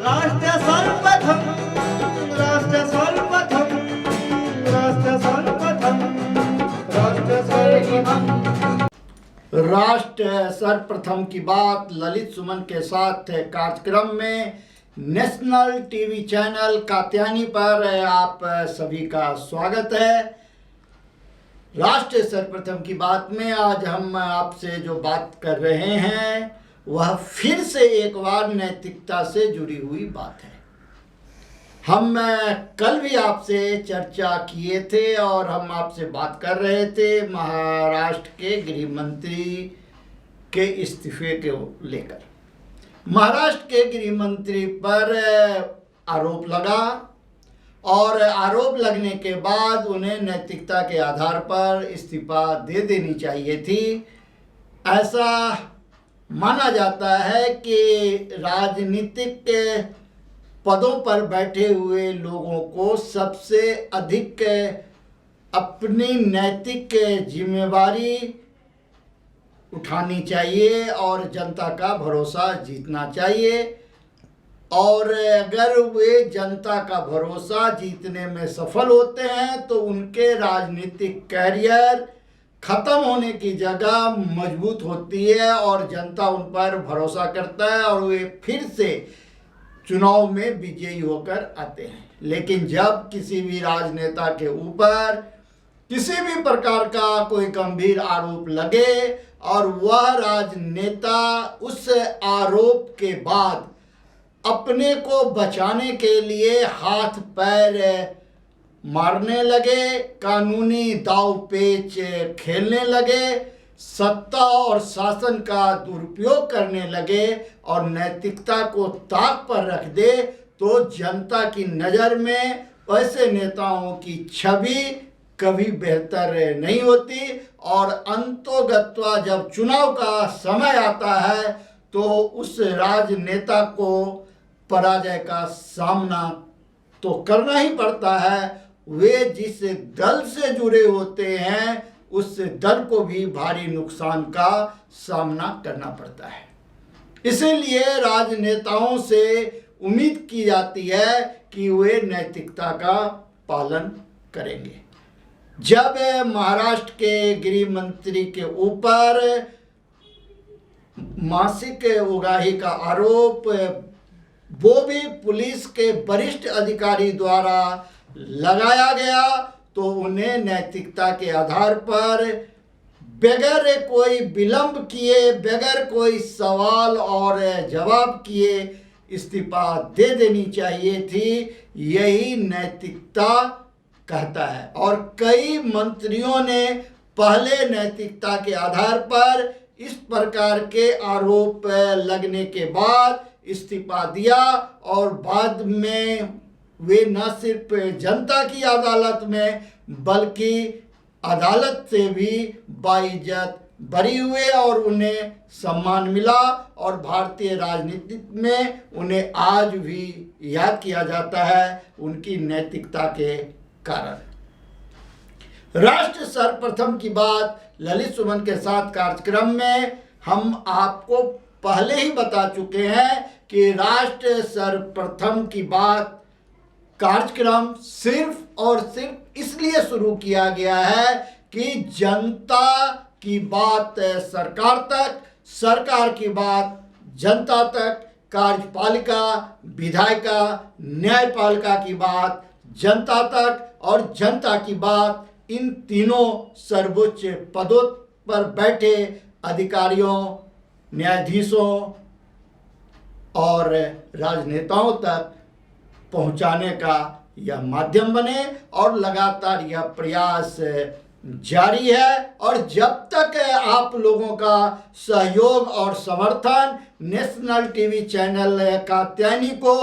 राष्ट्र सर्वप्रथम, राष्ट्र सर्वप्रथम, राष्ट्र सर्वप्रथम, राष्ट्र सर्वप्रथम। राष्ट्र सर्वप्रथम की बात ललित सुमन के साथ कार्यक्रम में नेशनल टीवी चैनल कात्यायनी पर आप सभी का स्वागत है। राष्ट्र सर्वप्रथम की बात में आज हम आपसे जो बात कर रहे हैं वह फिर से एक बार नैतिकता से जुड़ी हुई बात है। हम कल भी आपसे चर्चा किए थे और हम आपसे बात कर रहे थे महाराष्ट्र के गृह मंत्री के इस्तीफे को लेकर। महाराष्ट्र के गृह मंत्री पर आरोप लगा और आरोप लगने के बाद उन्हें नैतिकता के आधार पर इस्तीफा दे देनी चाहिए थी। ऐसा माना जाता है कि राजनीतिक पदों पर बैठे हुए लोगों को सबसे अधिक अपनी नैतिक जिम्मेवारी उठानी चाहिए और जनता का भरोसा जीतना चाहिए। और अगर वे जनता का भरोसा जीतने में सफल होते हैं तो उनके राजनीतिक कैरियर खत्म होने की जगह मजबूत होती है और जनता उन पर भरोसा करता है और वे फिर से चुनाव में विजयी होकर आते हैं। लेकिन जब किसी भी राजनेता के ऊपर किसी भी प्रकार का कोई गंभीर आरोप लगे और वह राजनेता उस आरोप के बाद अपने को बचाने के लिए हाथ पैर मारने लगे, कानूनी दाव पेच खेलने लगे, सत्ता और शासन का दुरुपयोग करने लगे और नैतिकता को ताक पर रख दे तो जनता की नज़र में ऐसे नेताओं की छवि कभी बेहतर नहीं होती। और अंतोगत्वा जब चुनाव का समय आता है तो उस राजनेता को पराजय का सामना तो करना ही पड़ता है। वे जिस दल से जुड़े होते हैं उस दल को भी भारी नुकसान का सामना करना पड़ता है। इसीलिए राजनेताओं से उम्मीद की जाती है कि वे नैतिकता का पालन करेंगे। जब महाराष्ट्र के गृह मंत्री के ऊपर मासिक उगाही का आरोप वो भी पुलिस के वरिष्ठ अधिकारी द्वारा लगाया गया तो उन्हें नैतिकता के आधार पर बगैर कोई विलंब किए, बगैर कोई सवाल और जवाब किए इस्तीफा दे देनी चाहिए थी। यही नैतिकता कहता है। और कई मंत्रियों ने पहले नैतिकता के आधार पर इस प्रकार के आरोप लगने के बाद इस्तीफा दिया और बाद में वे न सिर्फ जनता की अदालत में बल्कि अदालत से भी बाइज्जत बरी हुए और उन्हें सम्मान मिला। और भारतीय राजनीति में उन्हें आज भी याद किया जाता है उनकी नैतिकता के कारण। राष्ट्र सर्वप्रथम की बात ललित सुमन के साथ कार्यक्रम में हम आपको पहले ही बता चुके हैं कि राष्ट्र सर्वप्रथम की बात कार्यक्रम सिर्फ और सिर्फ इसलिए शुरू किया गया है कि जनता की बात सरकार तक, सरकार की बात जनता तक, कार्यपालिका, विधायिका, न्यायपालिका की बात जनता तक और जनता की बात इन तीनों सर्वोच्च पदों पर बैठे अधिकारियों, न्यायाधीशों और राजनेताओं तक पहुंचाने का यह माध्यम बने। और लगातार यह प्रयास जारी है। और जब तक आप लोगों का सहयोग और समर्थन नेशनल टीवी चैनल कात्यायनी को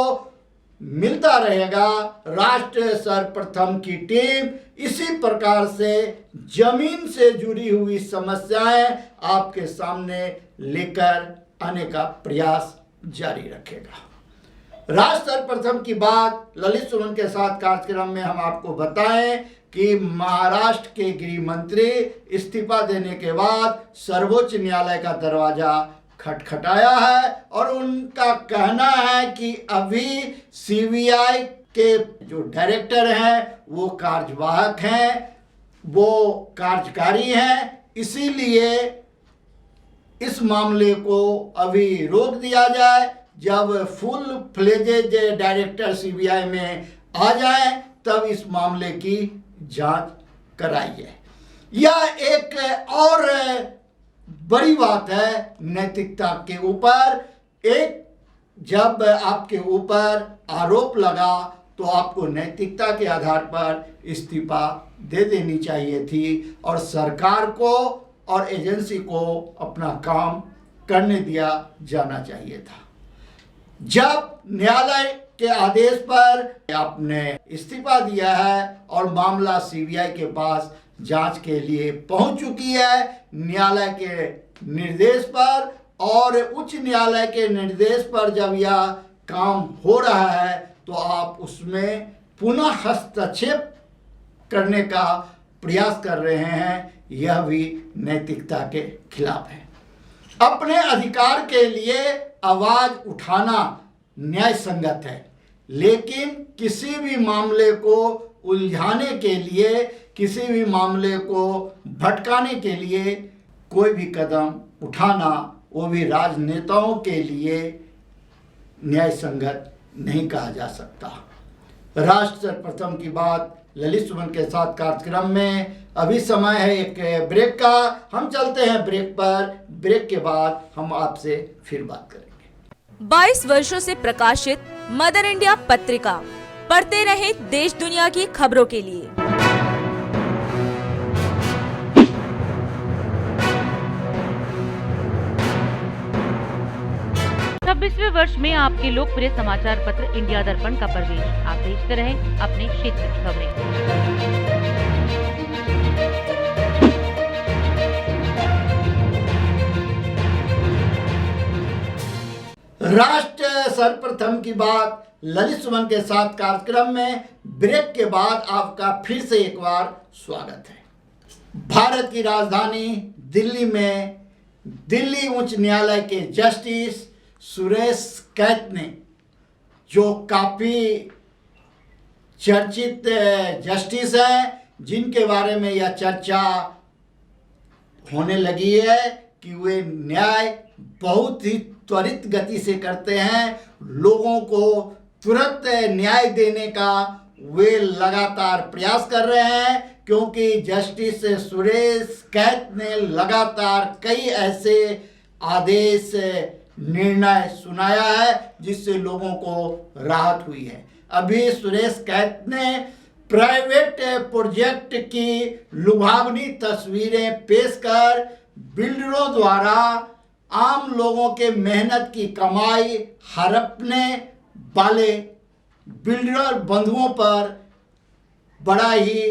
मिलता रहेगा, राष्ट्र सर्वप्रथम की टीम इसी प्रकार से जमीन से जुड़ी हुई समस्याएं आपके सामने लेकर आने का प्रयास जारी रखेगा। राष्ट्र सर्वप्रथम की बात ललित सुमन के साथ कार्यक्रम में हम आपको बताएं कि महाराष्ट्र के गृह मंत्री इस्तीफा देने के बाद सर्वोच्च न्यायालय का दरवाजा खटखटाया है और उनका कहना है कि अभी सीबीआई के जो डायरेक्टर हैं वो कार्यवाहक हैं, वो कार्यकारी हैं, इसीलिए इस मामले को अभी रोक दिया जाए। जब फुल फ्लेजेज डायरेक्टर सीबीआई में आ जाए तब इस मामले की जांच कराई जाए। यह एक और बड़ी बात है नैतिकता के ऊपर। एक जब आपके ऊपर आरोप लगा तो आपको नैतिकता के आधार पर इस्तीफा दे देनी चाहिए थी और सरकार को और एजेंसी को अपना काम करने दिया जाना चाहिए था। जब न्यायालय के आदेश पर आपने इस्तीफा दिया है और मामला सीबीआई के पास जांच के लिए पहुंच चुकी है, न्यायालय के निर्देश पर और उच्च न्यायालय के निर्देश पर जब यह काम हो रहा है तो आप उसमें पुनः हस्तक्षेप करने का प्रयास कर रहे हैं, यह भी नैतिकता के खिलाफ है। अपने अधिकार के लिए आवाज उठाना न्याय संगत है, लेकिन किसी भी मामले को उलझाने के लिए, किसी भी मामले को भटकाने के लिए कोई भी कदम उठाना, वो भी राजनेताओं के लिए न्याय संगत नहीं कहा जा सकता। राष्ट्र सर्वप्रथम की बात ललित सुमन के साथ कार्यक्रम में अभी समय है एक ब्रेक का। हम चलते हैं ब्रेक पर। ब्रेक के बाद हम आपसे फिर बात करेंगे। 22 वर्षों से प्रकाशित मदर इंडिया पत्रिका, पढ़ते रहे देश दुनिया की खबरों के लिए। 26वें वर्ष में आपके लोकप्रिय समाचार पत्र इंडिया दर्पण का प्रवेश। आप देखते रहें अपने क्षेत्र की खबरें। राष्ट्र सर्वप्रथम की बात ललित सुमन के साथ कार्यक्रम में ब्रेक के बाद आपका फिर से एक बार स्वागत है। भारत की राजधानी दिल्ली में दिल्ली उच्च न्यायालय के जस्टिस सुरेश कैत ने, जो काफ़ी चर्चित जस्टिस हैं, जिनके बारे में यह चर्चा होने लगी है कि वे न्याय बहुत ही त्वरित गति से करते हैं, लोगों को तुरंत न्याय देने का वे लगातार प्रयास कर रहे हैं, क्योंकि जस्टिस सुरेश कैत ने लगातार कई ऐसे आदेश निर्णय सुनाया है जिससे लोगों को राहत हुई है। अभी सुरेश कैत ने प्राइवेट प्रोजेक्ट की लुभावनी तस्वीरें पेश कर बिल्डरों द्वारा आम लोगों के मेहनत की कमाई हड़पने वाले बिल्डर बंधुओं पर बड़ा ही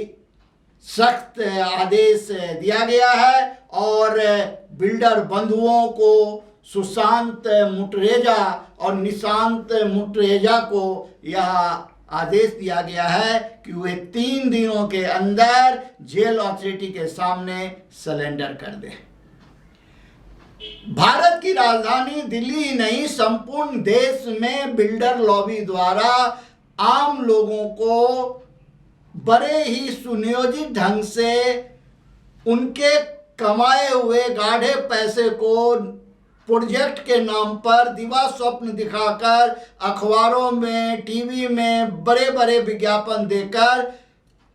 सख्त आदेश दिया गया है और बिल्डर बंधुओं को सुशांत मुटरेजा और निशांत मुटरेजा को यह आदेश दिया गया है कि वे 3 दिनों के अंदर जेल अथॉरिटी के सामने सरेंडर कर दें। भारत की राजधानी दिल्ली ही नहीं, संपूर्ण देश में बिल्डर लॉबी द्वारा आम लोगों को बड़े ही सुनियोजित ढंग से उनके कमाए हुए गाढ़े पैसे को प्रोजेक्ट के नाम पर दिवा स्वप्न दिखाकर अखबारों में, टीवी में बड़े बड़े विज्ञापन देकर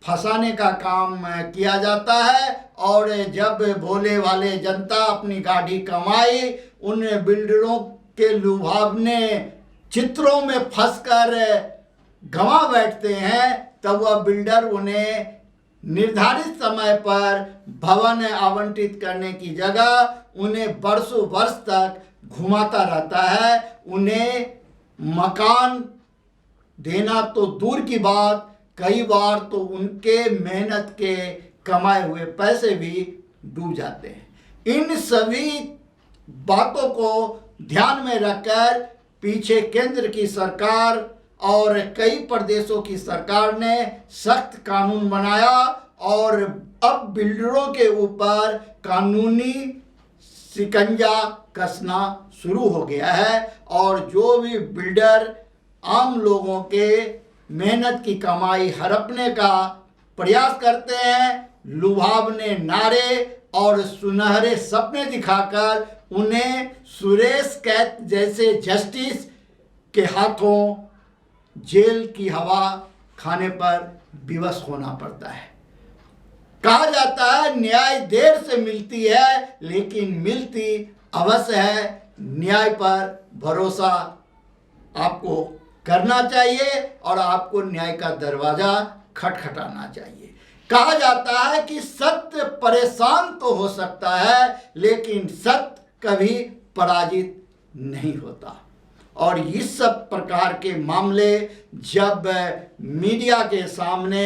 फंसाने का काम किया जाता है। और जब भोले वाले जनता अपनी गाढ़ी कमाई उन बिल्डरों के लुभावने चित्रों में फंसकर गंवा बैठते हैं, तब वह बिल्डर उन्हें निर्धारित समय पर भवन आवंटित करने की जगह उन्हें वर्षों वर्ष तक घुमाता रहता है। उन्हें मकान देना तो दूर की बात, कई बार तो उनके मेहनत के कमाए हुए पैसे भी डूब जाते हैं। इन सभी बातों को ध्यान में रखकर पीछे केंद्र की सरकार और कई प्रदेशों की सरकार ने सख्त कानून बनाया और अब बिल्डरों के ऊपर कानूनी शिकंजा कसना शुरू हो गया है और जो भी बिल्डर आम लोगों के मेहनत की कमाई हड़पने का प्रयास करते हैं, लुभावने नारे और सुनहरे सपने दिखाकर उन्हें सुरेश कैत जैसे जस्टिस के हाथों जेल की हवा खाने पर विवश होना पड़ता है। कहा जाता है न्याय देर से मिलती है लेकिन मिलती अवश्य है। न्याय पर भरोसा आपको करना चाहिए और आपको न्याय का दरवाजा खटखटाना चाहिए। कहा जाता है कि सत्य परेशान तो हो सकता है लेकिन सत्य कभी पराजित नहीं होता। और इस सब प्रकार के मामले जब मीडिया के सामने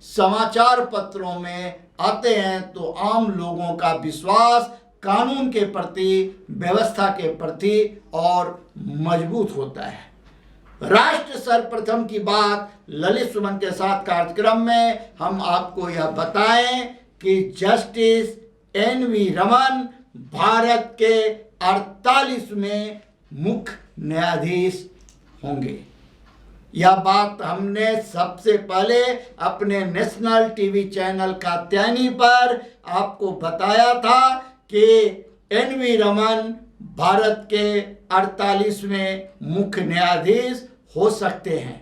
समाचार पत्रों में आते हैं तो आम लोगों का विश्वास कानून के प्रति, व्यवस्था के प्रति और मजबूत होता है। राष्ट्र सर्वप्रथम की बात ललित सुमन के साथ कार्यक्रम में हम आपको यह बताएं कि जस्टिस एन.वी. रमन भारत के 48वें मुख्य न्यायाधीश होंगे। यह बात हमने सबसे पहले अपने नेशनल टीवी चैनल कात्यायनी पर आपको बताया था कि एन.वी. रमन भारत के 48वें मुख्य न्यायाधीश हो सकते हैं।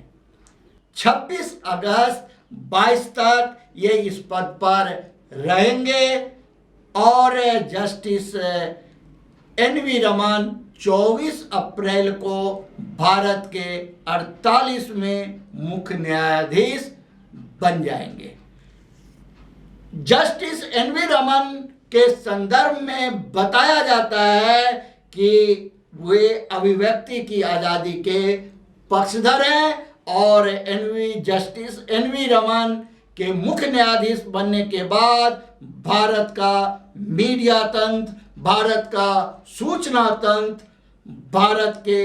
26 अगस्त 22 तक ये इस पद पर रहेंगे और जस्टिस एन.वी. रमन 24 अप्रैल को भारत के 48वें मुख्य न्यायाधीश बन जाएंगे। Justice NV. रमन के संदर्भ में बताया जाता है कि वे अभिव्यक्ति की आज़ादी के पक्षधर हैं और जस्टिस एन.वी. रमन के मुख्य न्यायाधीश बनने के बाद भारत का मीडिया तंत्र, भारत का सूचना तंत्र, भारत के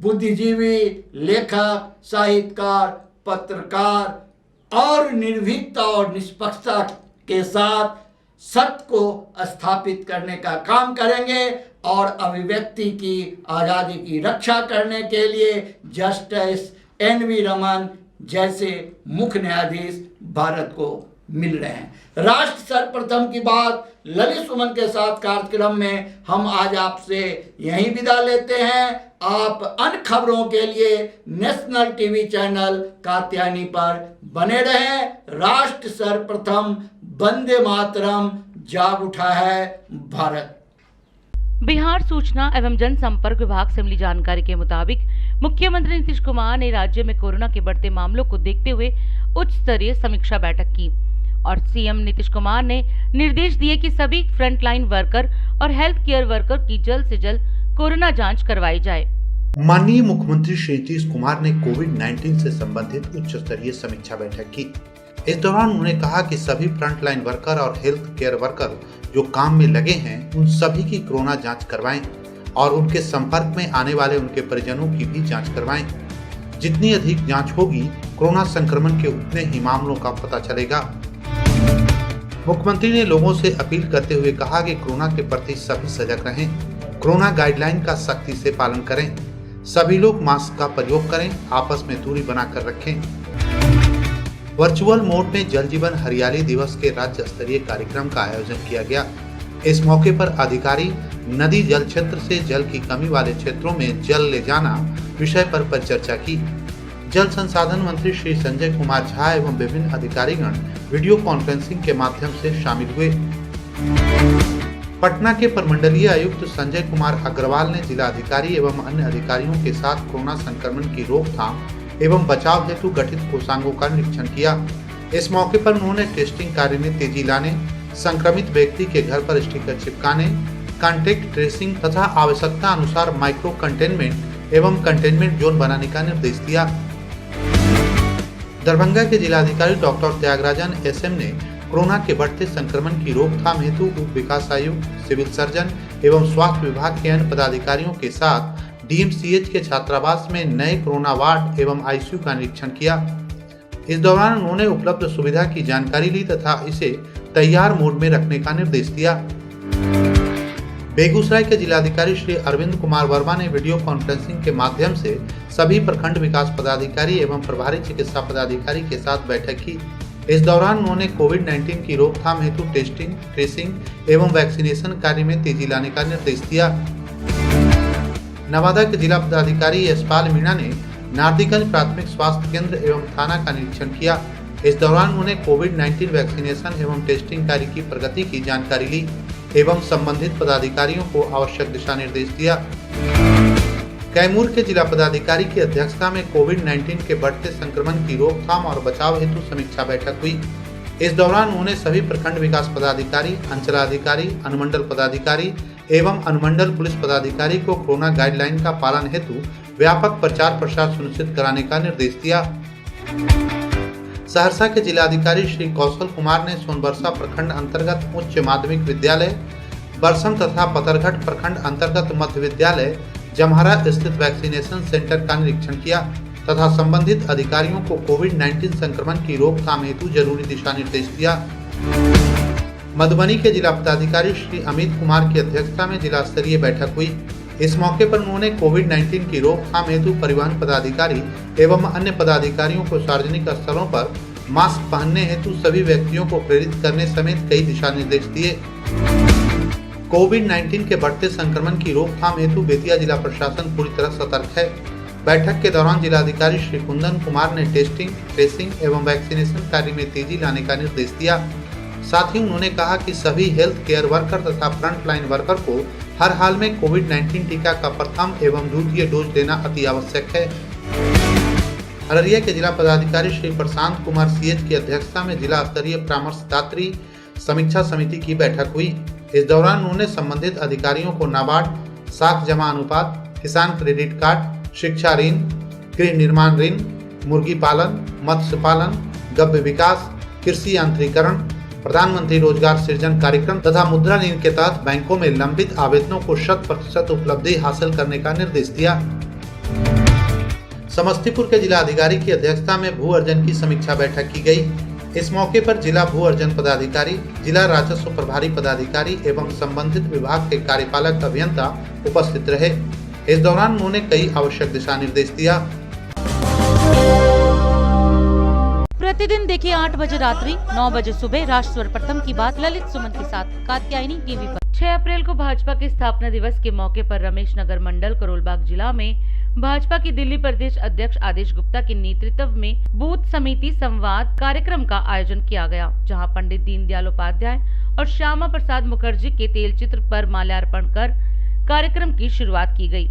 बुद्धिजीवी, लेखक, साहित्यकार, पत्रकार और निर्भीकता और निष्पक्षता के साथ सत्य को स्थापित करने का काम करेंगे और अभिव्यक्ति की आज़ादी की रक्षा करने के लिए जस्टिस एन.वी. रमन जैसे मुख्य न्यायाधीश भारत को मिल रहे हैं। राष्ट्र सर्वप्रथम की बात ललित सुमन के साथ कार्यक्रम में हम आज आपसे यहीं विदा लेते हैं। आप अन्य खबरों के लिए नेशनल टीवी चैनल कात्यायनी पर बने रहें। राष्ट्र सर्वप्रथम, वंदे मातरम, जाग उठा है भारत। बिहार सूचना एवं जनसंपर्क विभाग से मिली जानकारी के मुताबिक मुख्यमंत्री नीतीश कुमार ने राज्य में कोरोना के बढ़ते मामलों को देखते हुए उच्च स्तरीय समीक्षा बैठक की और सीएम नीतीश कुमार ने निर्देश दिए कि सभी फ्रंटलाइन वर्कर और हेल्थ केयर वर्कर की जल्द से जल्द कोरोना जांच करवाई जाए। माननीय मुख्यमंत्री श्री नीतीश कुमार ने कोविड-19 से संबंधित उच्च स्तरीय समीक्षा बैठक की। इस दौरान उन्होंने कहा कि सभी फ्रंटलाइन वर्कर और हेल्थ केयर वर्कर जो काम में लगे हैं उन सभी की कोरोना जांच करवाएं और उनके संपर्क में आने वाले उनके परिजनों की भी जांच करवाएं। जितनी अधिक जांच होगी कोरोना संक्रमण के उतने ही मामलों का पता चलेगा। मुख्यमंत्री ने लोगों से अपील करते हुए कहा कि कोरोना के प्रति सभी सजग रहें, कोरोना गाइडलाइन का सख्ती से पालन करें, सभी लोग मास्क का प्रयोग करें, आपस में दूरी बनाकर रखें। वर्चुअल मोड में जल जीवन हरियाली दिवस के राज्य स्तरीय कार्यक्रम का आयोजन किया गया। इस मौके पर अधिकारी नदी जल क्षेत्र से जल की कमी वाले क्षेत्रों में जल ले जाना विषय पर परिचर्चा की। जल संसाधन मंत्री श्री संजय कुमार झा एवं विभिन्न अधिकारीगण वीडियो कॉन्फ्रेंसिंग के माध्यम से शामिल हुए। पटना के प्रमंडलीय आयुक्त संजय कुमार अग्रवाल ने जिला अधिकारी एवं अन्य अधिकारियों के साथ कोरोना संक्रमण की रोकथाम एवं बचाव हेतु गठित कोषांगों का निरीक्षण किया। इस मौके पर उन्होंने टेस्टिंग कार्य में तेजी लाने, संक्रमित व्यक्ति के घर पर स्टिकर चिपकाने, कॉन्टेक्ट ट्रेसिंग तथा आवश्यकता अनुसार माइक्रो कंटेनमेंट एवं कंटेनमेंट जोन बनाने का निर्देश दिया। दरभंगा के जिलाधिकारी डॉक्टर त्यागराजन एसएम ने कोरोना के बढ़ते संक्रमण की रोकथाम हेतु उप विकास आयुक्त, सिविल सर्जन एवं स्वास्थ्य विभाग के अन्य पदाधिकारियों के साथ डीएमसीएच के छात्रावास में नए कोरोना वार्ड एवं आईसीयू का निरीक्षण किया। इस दौरान उन्होंने उपलब्ध सुविधा की जानकारी ली तथा इसे तैयार मोड में रखने का निर्देश दिया। बेगूसराय के जिलाधिकारी श्री अरविंद कुमार वर्मा ने वीडियो कॉन्फ्रेंसिंग के माध्यम से सभी प्रखंड विकास पदाधिकारी एवं प्रभारी चिकित्सा पदाधिकारी के साथ बैठक की। इस दौरान उन्होंने कोविड-19 की रोकथाम हेतु टेस्टिंग, ट्रेसिंग एवं वैक्सीनेशन कार्य में तेजी लाने का निर्देश दिया। नवादा के जिला पदाधिकारी यशपाल मीणा ने नारदीगंज प्राथमिक स्वास्थ्य केंद्र एवं थाना का निरीक्षण किया। इस दौरान उन्होंने कोविड-19 वैक्सीनेशन एवं टेस्टिंग कार्य की प्रगति की जानकारी ली एवं संबंधित पदाधिकारियों को आवश्यक दिशा निर्देश दिया। कैमूर के जिला पदाधिकारी की अध्यक्षता में कोविड-19 के बढ़ते संक्रमण की रोकथाम और बचाव हेतु समीक्षा बैठक हुई। इस दौरान उन्होंने सभी प्रखंड विकास पदाधिकारी, अंचलाधिकारी, अनुमंडल पदाधिकारी एवं अनुमंडल पुलिस पदाधिकारी को कोरोना गाइडलाइन का पालन हेतु व्यापक प्रचार प्रसार सुनिश्चित कराने का निर्देश दिया। सहरसा के जिलाधिकारी श्री कौशल कुमार ने सोनबरसा प्रखंड अंतर्गत उच्च माध्यमिक विद्यालय बरसम तथा पतरघट प्रखंड अंतर्गत मध्य विद्यालय जमहरा स्थित वैक्सीनेशन सेंटर का निरीक्षण किया तथा संबंधित अधिकारियों को कोविड-19 संक्रमण की रोकथाम हेतु जरूरी दिशा निर्देश दिया। मधुबनी के जिला पदाधिकारी श्री अमित कुमार की अध्यक्षता में जिला स्तरीय बैठक हुई। इस मौके पर उन्होंने कोविड-19 की रोकथाम हेतु परिवहन पदाधिकारी एवं अन्य पदाधिकारियों को सार्वजनिक स्थलों पर मास्क पहनने हेतु सभी व्यक्तियों को प्रेरित करने समेत कई दिशा निर्देश दिए। कोविड-19 के बढ़ते संक्रमण की रोकथाम हेतु बेतिया जिला प्रशासन पूरी तरह सतर्क है। बैठक के दौरान जिलाधिकारी श्री कुंदन कुमार ने टेस्टिंग, ट्रेसिंग एवं वैक्सीनेशन कार्य में तेजी लाने का निर्देश दिया। साथ ही उन्होंने कहा कि सभी हेल्थ केयर वर्कर तथा फ्रंट लाइन वर्कर को हर हाल में कोविड-19 टीका का प्रथम एवं द्वितीय डोज लेना अति आवश्यक है। अररिया के जिला पदाधिकारी श्री प्रशांत कुमार सीएच की अध्यक्षता में जिला स्तरीय परामर्शदात्री समीक्षा समिति की बैठक हुई। इस दौरान उन्होंने संबंधित अधिकारियों को नाबार्ड, साख जमा अनुपात, किसान क्रेडिट कार्ड, शिक्षा ऋण, गृह निर्माण ऋण, मुर्गी पालन, मत्स्य पालन, गव्य विकास, कृषि यांत्रिकरण, प्रधानमंत्री रोजगार सृजन कार्यक्रम तथा मुद्रा ऋण के तहत बैंकों में लंबित आवेदनों को 100% उपलब्धि हासिल करने का निर्देश दिया। समस्तीपुर के जिला अधिकारी की अध्यक्षता में भू अर्जन की समीक्षा बैठक की गई। इस मौके पर जिला भू अर्जन पदाधिकारी, जिला राजस्व प्रभारी पदाधिकारी एवं संबंधित विभाग के कार्यपालक अभियंता उपस्थित रहे। इस दौरान उन्होंने कई आवश्यक दिशा निर्देश दिया। प्रतिदिन देखिए 8 बजे रात्रि 9 बजे सुबह राष्ट्र प्रथम की बात ललित सुमन के साथ कात्यायनी टीवी पर। 6 अप्रैल को भाजपा के स्थापना दिवस के मौके पर रमेश नगर मंडल करोलबाग जिला में भाजपा की दिल्ली प्रदेश अध्यक्ष आदेश गुप्ता के नेतृत्व में बूथ समिति संवाद कार्यक्रम का आयोजन किया गया, जहां पंडित दीनदयाल उपाध्याय और श्यामा प्रसाद मुखर्जी के तेल चित्र पर माल्यार्पण कर कार्यक्रम की शुरुआत की गई।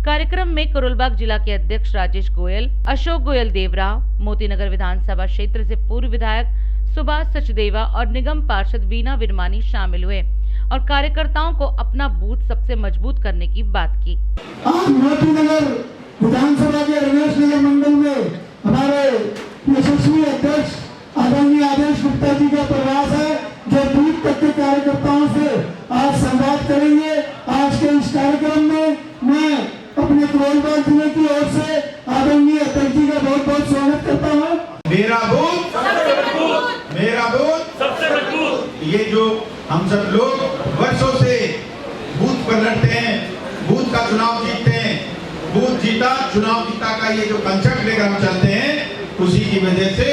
कार्यक्रम में करोलबाग जिला के अध्यक्ष राजेश गोयल, अशोक गोयल देवरा, मोतीनगर विधानसभा क्षेत्र से पूर्व विधायक सुभाष सचदेवा और निगम पार्षद वीना विरमानी शामिल हुए और कार्यकर्ताओं को अपना बूथ सबसे मजबूत करने की बात की। आज मोतीनगर विधानसभा के रमेश नगर मंडल में हमारे यशस्वी अध्यक्ष आदरणीय आदेश गुप्ता जी का प्रवास है, जो बूथ तक के कार्यकर्ताओं से आज संवाद करेंगे। आज के इस कार्यक्रम में मैं अपने करोलबाग जिले की ओर से आदरणीय अध्यक्ष जी का बहुत बहुत स्वागत करता हूँ। मेरा बूथ सबसे मजबूत। ये जो हम सब लोग वर्षों से बूथ पर लड़ते हैं, बूथ का चुनाव जीतते हैं, बूथ जीता चुनाव जीता का ये जो कंसेप्ट लेकर हम चलते हैं, उसी की वजह से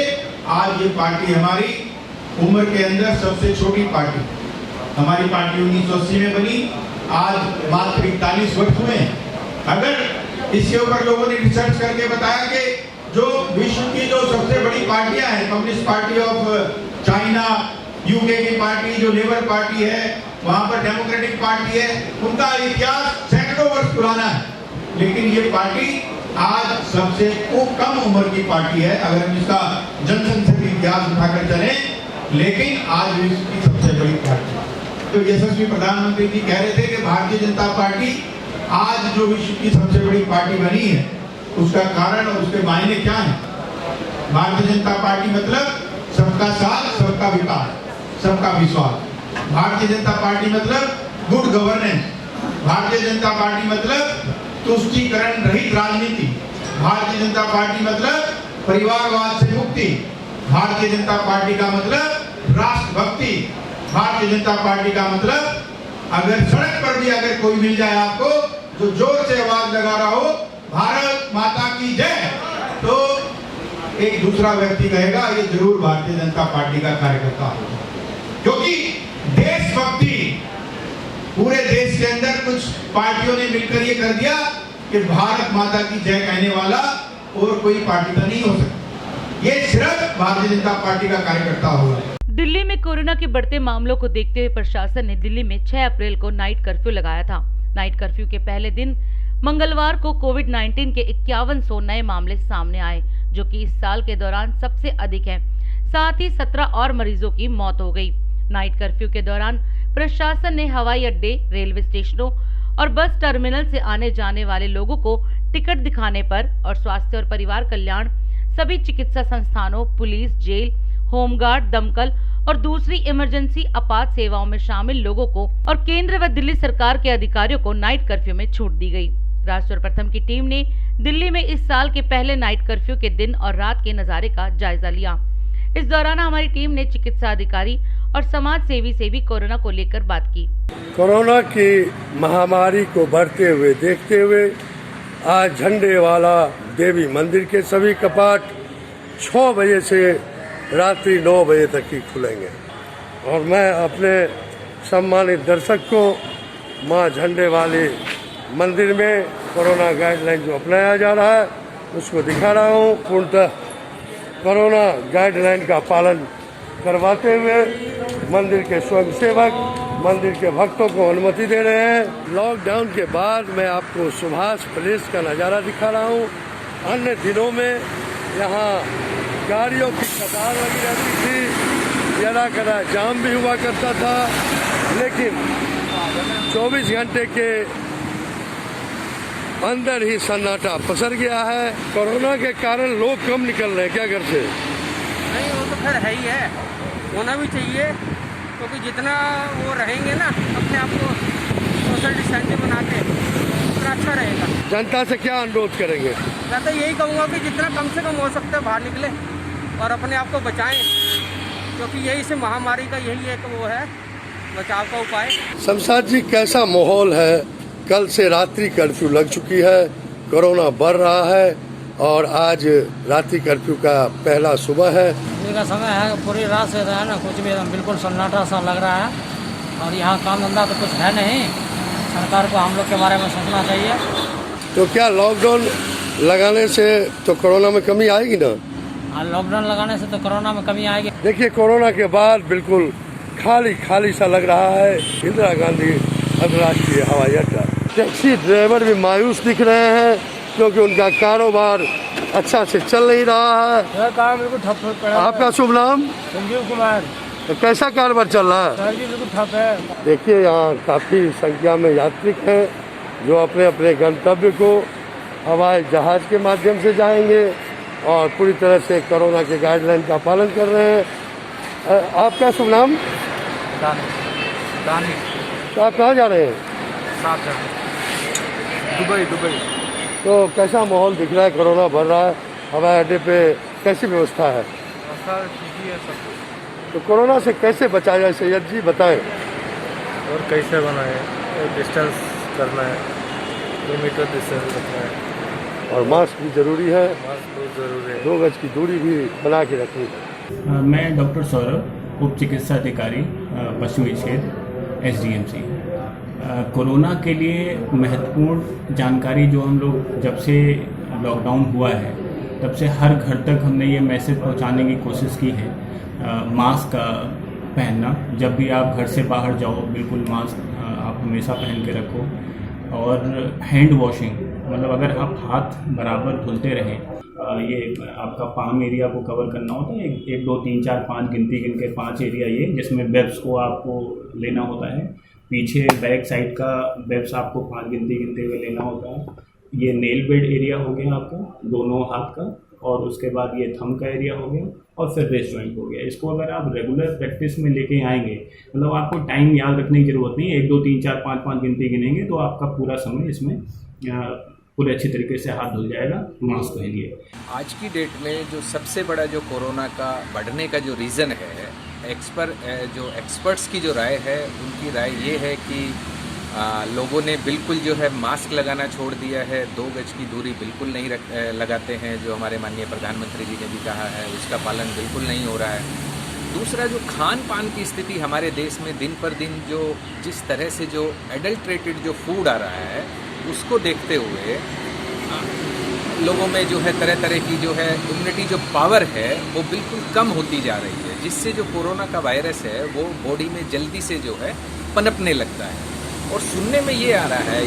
आज ये पार्टी हमारी उम्र के अंदर सबसे छोटी पार्टी। हमारी पार्टी 1980 में बनी, आज मात्र 41 वर्ष हुए। अगर इसके ऊपर लोगों ने रिसर्च करके बताया कि जो विश्व की जो सबसे बड़ी पार्टियां हैं, communist party of China, UK की पार्टी जो लेबर पार्टी है, वहां पर डेमोक्रेटिक पार्टी है, उनका इतिहास सैकड़ों वर्ष पुराना है, लेकिन ये पार्टी आज सबसे कम उम्र की पार्टी है अगर हम इसका जनसंख्या का इतिहास उठाकर चले, लेकिन आज विश्व की सबसे बड़ी पार्टी। तो यशस्वी प्रधानमंत्री जी कह रहे थे कि भारतीय जनता पार्टी आज जो विश्व की सबसे बड़ी पार्टी बनी है, उसका कारण और उसके मायने क्या है। भारतीय जनता पार्टी मतलब सबका साथ, सबका विकास, सबका विश्वास। भारतीय जनता पार्टी मतलब good governance. Bharatiya Janata party मतलब तुष्टीकरण रहित राजनीति। भारतीय जनता पार्टी मतलब परिवारवाद से मुक्ति। भारतीय जनता पार्टी का मतलब राष्ट्रभक्ति। भारतीय जनता पार्टी का मतलब अगर सड़क पर भी अगर कोई मिल जाए आपको जो जोर से आवाज लगा रहा हो भारत माता की जय, तो एक दूसरा व्यक्ति कहेगा ये जरूर भारतीय जनता पार्टी का कार्यकर्ता होगा, क्योंकि देशभक्ति पूरे देश के अंदर कुछ पार्टियों ने मिलकर ये कर दिया कि भारत माता की जय कहने वाला और कोई पार्टी का नहीं हो सकता, ये सिर्फ भारतीय जनता पार्टी का कार्यकर्ता होगा। दिल्ली में कोरोना के बढ़ते मामलों को देखते हुए प्रशासन ने दिल्ली में 6 अप्रैल को नाइट कर्फ्यू लगाया था। नाइट कर्फ्यू के पहले दिन मंगलवार को कोविड-19 के 5100 नए मामले सामने आए, जो कि इस साल के दौरान सबसे अधिक है। साथ ही 17 और मरीजों की मौत हो गई। नाइट कर्फ्यू के दौरान प्रशासन ने हवाई अड्डे, रेलवे स्टेशनों और बस टर्मिनल से आने जाने वाले लोगों को टिकट दिखाने पर और स्वास्थ्य और परिवार कल्याण, सभी चिकित्सा संस्थानों, पुलिस, जेल, होमगार्ड, दमकल और दूसरी इमरजेंसी आपात सेवाओं में शामिल लोगों को और केंद्र व दिल्ली सरकार के अधिकारियों को नाइट कर्फ्यू में छूट दी गई। राष्ट्र प्रथम की टीम ने दिल्ली में इस साल के पहले नाइट कर्फ्यू के दिन और रात के नजारे का जायजा लिया। इस दौरान हमारी टीम ने चिकित्सा अधिकारी और समाज सेवी से भी कोरोना को लेकर बात की। कोरोना की महामारी को बढ़ते हुए देखते हुए आज झंडे वाला देवी मंदिर के सभी कपाट 6 बजे से रात्रि 9 बजे तक ही खुलेंगे और मैं अपने सम्मानित दर्शक को मां झंडे वाले मंदिर में कोरोना गाइडलाइन जो अपनाया जा रहा है उसको दिखा रहा हूँ। पूर्णतः कोरोना गाइडलाइन का पालन करवाते हुए मंदिर के स्वयंसेवक मंदिर के भक्तों को अनुमति दे रहे हैं। लॉकडाउन के बाद मैं आपको सुभाष पैलेस का नज़ारा दिखा रहा हूँ। अन्य दिनों में यहाँ गाड़ियों की कतार लगी रहती थी, जरा कदा जाम भी हुआ करता था, लेकिन 24 घंटे के अंदर ही सन्नाटा पसर गया है। कोरोना के कारण लोग कम निकल रहे हैं, क्या करते? नहीं, वो तो खैर है ही है, होना भी चाहिए, क्योंकि जितना वो रहेंगे ना अपने आप को सोशल डिस्टेंसिंग बना के उतना अच्छा रहेगा। जनता से क्या अनुरोध करेंगे? मैं तो यही कहूँगा कि जितना कम से कम हो सकता है बाहर निकले और अपने आप को बचाएं, क्योंकि यही से महामारी का यही एक वो है बचाव का उपाय। शमशाद जी, कैसा माहौल है? कल से रात्रि कर्फ्यू लग चुकी है, कोरोना बढ़ रहा है और आज रात्रि कर्फ्यू का पहला सुबह है। अभी का समय है, पूरी रात से है ना, कुछ भी एकदम बिल्कुल सन्नाटा सा लग रहा है और यहाँ काम धंधा तो कुछ है नहीं। सरकार को हम लोग के बारे में सोचना चाहिए। तो क्या लॉकडाउन लगाने से तो कोरोना में कमी आएगी ना? हाँ, लॉकडाउन लगाने से तो कोरोना में कमी आएगी। देखिए, कोरोना के बाद बिल्कुल खाली खाली सा लग रहा है इंदिरा गांधी अंतर्राष्ट्रीय हवाई अड्डा। टैक्सी ड्राइवर भी मायूस दिख रहे हैं क्योंकि उनका कारोबार अच्छा से चल नहीं रहा है। काम बिल्कुल ठप पड़ा। आपका शुभ नाम? संजीव कुमार। तो कैसा कारोबार चल रहा है? बिल्कुल ठप है। देखिए, यहाँ काफ़ी संख्या में यात्री हैं जो अपने अपने गंतव्य को हवाई जहाज के माध्यम से जाएंगे और पूरी तरह से कोरोना के गाइडलाइन का पालन कर रहे हैं। आपका शुभ नाम? दानी। तो आप कहाँ जा रहे हैं? दुबई। तो कैसा माहौल दिख रहा है? कोरोना बढ़ रहा है, हवाई अड्डे पे कैसी व्यवस्था है? तो कोरोना से कैसे बचा जाए, सैयद जी बताएं। और कैसे बनाए? डिस्टेंस करना है, 2 मीटर डिस्टेंस रखना है और मास्क भी जरूरी है, मास्क बहुत ज़रूरी है, 2 गज की दूरी भी बना के रखनी है। मैं डॉक्टर सौरभ, उप चिकित्सा अधिकारी पश्चिमी क्षेत्र SDMC। कोरोना के लिए महत्वपूर्ण जानकारी जो हम लोग जब से लॉकडाउन हुआ है तब से हर घर तक हमने ये मैसेज पहुंचाने की कोशिश की है। मास्क का पहनना, जब भी आप घर से बाहर जाओ बिल्कुल मास्क आप हमेशा पहन के रखो। और हैंड वॉशिंग, मतलब अगर आप हाथ बराबर धुलते रहें, ये आपका पाम एरिया को कवर करना होता है, 1 2 3 4 5 गिनती गिन के 5 एरिया ये, जिसमें वेब्स को आपको लेना होता है। पीछे बैक साइड का वेब्स आपको 5 गिनती गिनते हुए लेना होता है। ये नेल बेड एरिया हो गया आपका दोनों हाथ का, और उसके बाद ये थंब का एरिया हो गया, और फिर रेस्ट जॉइंट हो गया। इसको अगर आप रेगुलर प्रैक्टिस में लेके आएंगे, मतलब आपको टाइम याद रखने की ज़रूरत नहीं है, 1 2 3 4 5 5 गिनती गिनेंगे तो आपका पूरा समय इसमें पूरे अच्छी तरीके से हाथ धुल जाएगा। मास्क पहनिए। आज की डेट में जो सबसे बड़ा जो कोरोना का बढ़ने का जो रीज़न है जो एक्सपर्ट्स की जो राय है, उनकी राय ये है कि लोगों ने बिल्कुल जो है मास्क लगाना छोड़ दिया है, 2 गज की दूरी बिल्कुल नहीं लगाते हैं, जो हमारे माननीय प्रधानमंत्री जी ने भी कहा है, उसका पालन बिल्कुल नहीं हो रहा है। दूसरा, जो खान पान की स्थिति हमारे देश में दिन पर दिन जो जिस तरह से जो एडल्ट्रेटेड जो फूड आ रहा है, उसको देखते हुए लोगों में जो है तरह तरह की जो है इम्यूनिटी जो पावर है वो बिल्कुल कम होती जा रही है, जिससे जो कोरोना का वायरस है वो बॉडी में जल्दी से जो है पनपने लगता है। और सुनने में ये आ रहा है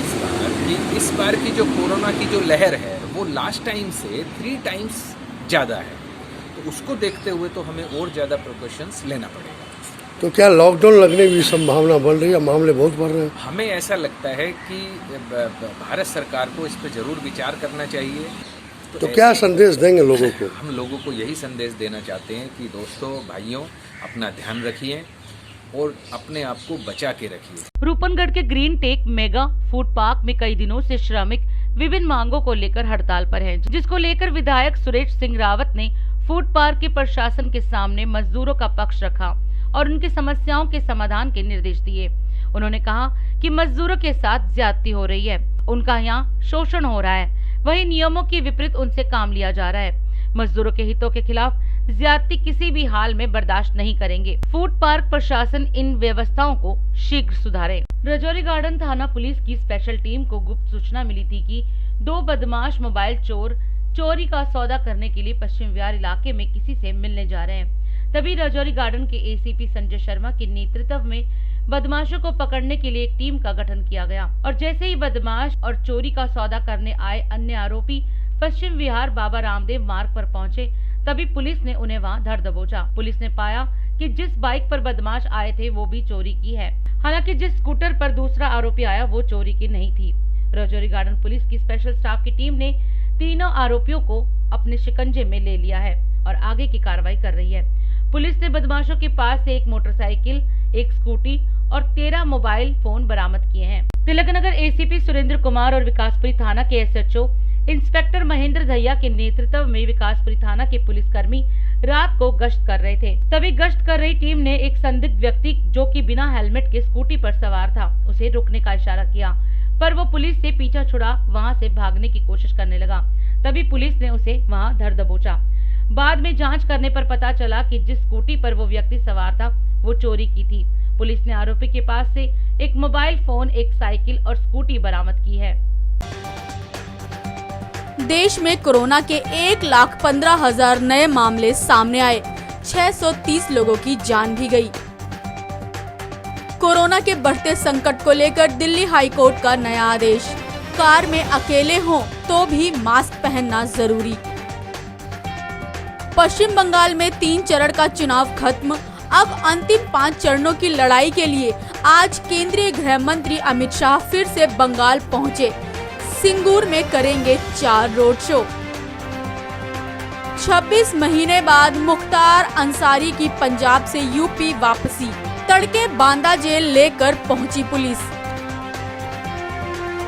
इस बार की जो कोरोना की जो लहर है वो लास्ट टाइम से 3 टाइम्स ज़्यादा है, तो उसको देखते हुए तो हमें और ज़्यादा प्रिकॉशंस लेना पड़ेगा। तो क्या लॉकडाउन लगने की संभावना बढ़ रही है? मामले बहुत बढ़ रहे हैं। हमें ऐसा लगता है कि भारत सरकार को इस पर ज़रूर विचार करना चाहिए। तो क्या संदेश देंगे लोगों को? हम लोगों को यही संदेश देना चाहते हैं कि दोस्तों, भाइयों, अपना ध्यान रखिए और अपने आप को बचा के रखिए। रूपनगढ़ के green tech mega food park में कई दिनों से श्रमिक विभिन्न मांगों को लेकर हड़ताल पर हैं, जिसको लेकर विधायक सुरेश सिंह रावत ने फूड पार्क के प्रशासन के सामने मजदूरों का पक्ष रखा और उनकी समस्याओं के समाधान के निर्देश दिए। उन्होंने कहा कि मजदूरों के साथ ज्यादती हो रही है, उनका यहाँ शोषण हो रहा है, वही नियमों के विपरीत उनसे काम लिया जा रहा है। मजदूरों के हितों के खिलाफ ज्यादती किसी भी हाल में बर्दाश्त नहीं करेंगे। फूड पार्क प्रशासन इन व्यवस्थाओं को शीघ्र सुधारे। राजौरी गार्डन थाना पुलिस की स्पेशल टीम को गुप्त सूचना मिली थी कि 2 बदमाश मोबाइल चोर चोरी का सौदा करने के लिए पश्चिम विहार इलाके में किसी से मिलने जा रहे हैं। तभी राजौरी गार्डन के एसीपी संजय शर्मा के नेतृत्व में बदमाशों को पकड़ने के लिए एक टीम का गठन किया गया और जैसे ही बदमाश और चोरी का सौदा करने आए अन्य आरोपी पश्चिम विहार बाबा रामदेव मार्ग पर पहुंचे, तभी पुलिस ने उन्हें वहां धर दबोचा। पुलिस ने पाया कि जिस बाइक पर बदमाश आए थे वो भी चोरी की है, हालांकि जिस स्कूटर पर दूसरा आरोपी आया वो चोरी की नहीं थी। राजौरी गार्डन पुलिस की स्पेशल स्टाफ की टीम ने तीनों आरोपियों को अपने शिकंजे में ले लिया है और आगे की कार्रवाई कर रही है। पुलिस ने बदमाशों के पास से एक मोटरसाइकिल, एक स्कूटी और 13 मोबाइल फोन बरामद किए हैं। तिलकनगर एसीपी सुरेंद्र कुमार और विकासपुरी थाना के एसएचओ इंस्पेक्टर महेंद्र दहिया के नेतृत्व में विकासपुरी थाना के पुलिसकर्मी रात को गश्त कर रहे थे। तभी गश्त कर रही टीम ने एक संदिग्ध व्यक्ति जो कि बिना हेलमेट के स्कूटी पर सवार था, उसे रोकने का इशारा किया, पर वो पुलिस से पीछा छुड़ा वहां से भागने की कोशिश करने लगा। तभी पुलिस ने उसे वहां धर दबोचा। बाद में जांच करने पर पता चला कि जिस स्कूटी पर वो व्यक्ति सवार था वो चोरी की थी। पुलिस ने आरोपी के पास से एक मोबाइल फोन, एक साइकिल और स्कूटी बरामद की है। देश में कोरोना के 1,15,000 नए मामले सामने आए, 630 लोगों की जान भी गई। कोरोना के बढ़ते संकट को लेकर दिल्ली हाई कोर्ट का नया आदेश, कार में अकेले हों तो भी मास्क पहनना जरूरी। पश्चिम बंगाल में 3 चरण का चुनाव खत्म, अब अंतिम 5 चरणों की लड़ाई के लिए आज केंद्रीय गृह मंत्री अमित शाह फिर से बंगाल पहुंचे। सिंगूर में करेंगे 4 रोड शो। 26 महीने बाद मुख्तार अंसारी की पंजाब से यूपी वापसी, तड़के बांदा जेल लेकर पहुंची पुलिस।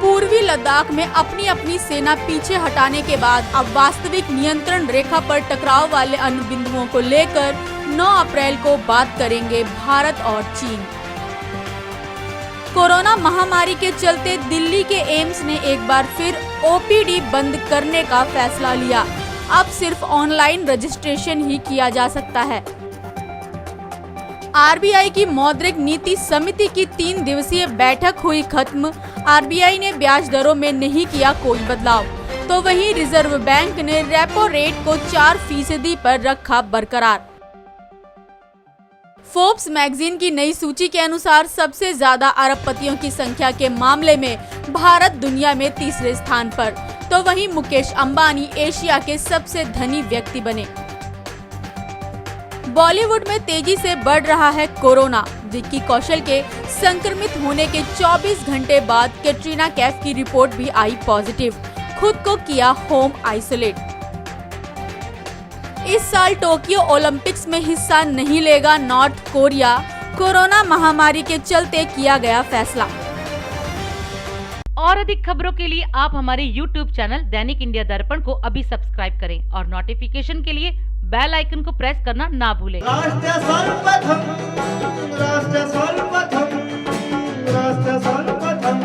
पूर्वी लद्दाख में अपनी अपनी सेना पीछे हटाने के बाद अब वास्तविक नियंत्रण रेखा पर टकराव वाले अन्य बिंदुओं को लेकर 9 अप्रैल को बात करेंगे भारत और चीन। कोरोना महामारी के चलते दिल्ली के एम्स ने एक बार फिर ओपीडी बंद करने का फैसला लिया। अब सिर्फ ऑनलाइन रजिस्ट्रेशन ही किया जा सकता है। आरबीआई की मौद्रिक नीति समिति की 3 दिवसीय बैठक हुई खत्म। आरबीआई ने ब्याज दरों में नहीं किया कोई बदलाव, तो वहीं रिजर्व बैंक ने रेपो रेट को 4% पर रखा बरकरार। फोर्ब्स मैगजीन की नई सूची के अनुसार सबसे ज्यादा अरबपतियों की संख्या के मामले में भारत दुनिया में 3रे स्थान पर, तो वहीं मुकेश अंबानी एशिया के सबसे धनी व्यक्ति बने। बॉलीवुड में तेजी से बढ़ रहा है कोरोना। विक्की कौशल के संक्रमित होने के 24 घंटे बाद कैटरीना कैफ की रिपोर्ट भी आई पॉजिटिव, खुद को किया होम आइसोलेट। इस साल टोक्यो ओलंपिक्स में हिस्सा नहीं लेगा नॉर्थ कोरिया, कोरोना महामारी के चलते किया गया फैसला। और अधिक खबरों के लिए आप हमारे YouTube चैनल दैनिक इंडिया दर्पण को अभी सब्सक्राइब करें और नोटिफिकेशन के लिए बेल आइकन को प्रेस करना ना भूलें। राष्ट्र सर्वप्रथम